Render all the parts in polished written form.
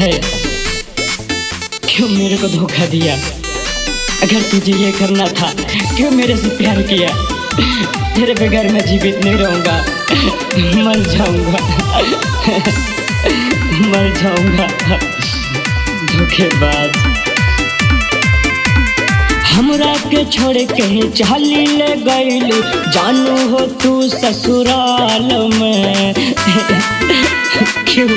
है क्यों मेरे को धोखा दिया। अगर तुझे ये करना था क्यों मेरे से प्यार किया। तेरे बगैर मैं जीवित नहीं रहूंगा, मर जाऊंगा मर जाऊंगा। धोखेबाज हमरा के छोड़ के चाली ले गईलू, जानू हो तू ससुराल में। क्यों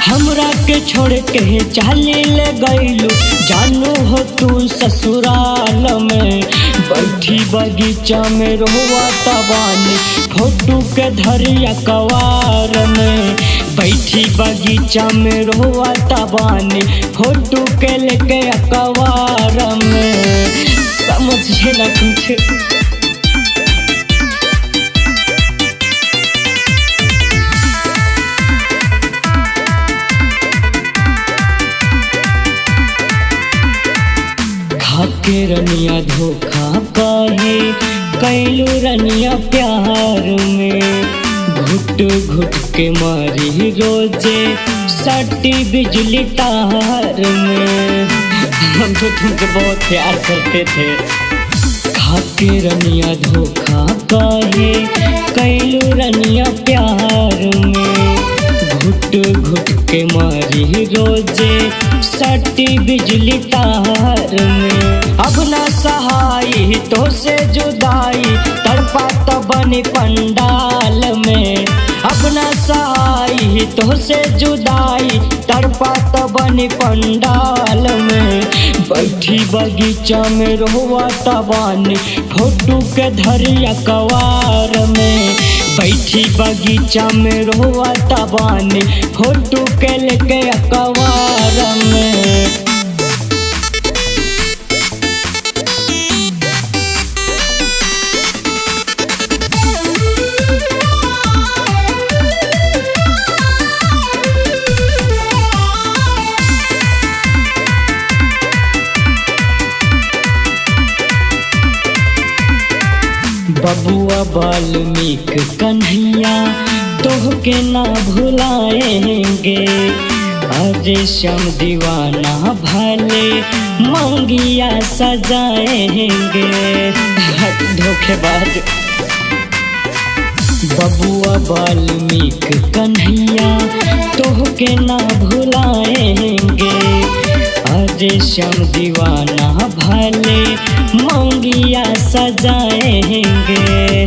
हमरा के छोड़ के चाली ले गईलू, जानू हो तू ससुराल में। बैठी बगीचा में रोवाता बानी, फोटू के धरिया कवार में। बैठी बगीचा में रोवाता बानी, फोटू के लेके अकवार में। समझे ना कुछ खाके रनिया धोखा काहे कैलू रनिया प्यार में। घुट घुट के मारी रोजे सटी बिजली तार में। हम तो तुमसे बहुत प्यार करते थे। खाके रनिया धोखा काहे कैलू रनिया प्यार में। घुट घुट के मारी रोजे सटी बिजली तार में। अब ना सहाई तो से जुदाई, तड़पा तो बनी पंडाल में। अब ना सहाई तो से जुदाई, तड़पा तो बनी पंडाल में। बैठी बगीचा में रोवाता बानी, फोटू के धरिया कवार में। बैठी बगीचा में रोवाता बानी, फोटू के लेके अकवार में। बबुआ वाल्मीक कन्हैया तोहके ना भुलाएंगे। अरे श्याम दीवाना भले मंगिया सजाएंगे। धोखेबाज बबुआ वाल्मीक कन्हैया तोहके ना भुलाएंगे। अरे श्याम दीवाना भले मंगिया सजाएंगे।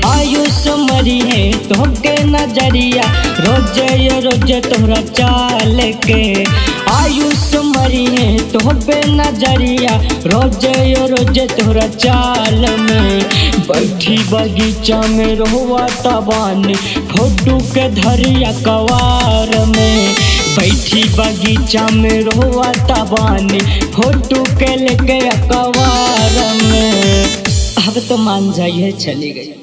आयुष मरी है तोहके नजरिया, रोजे रोजे तोहरा चाल के। आयुष मरी है तोहके नजरिया, रोजे रोजे तोहरा चाल में। बैठी बगीचा में रोवाता बानी, फोटू के धरिया कवार में। बैठी बगीचा में रोवाता बानी, फोटू के लेके अकवार में। अब तो मान जाइए चली गई।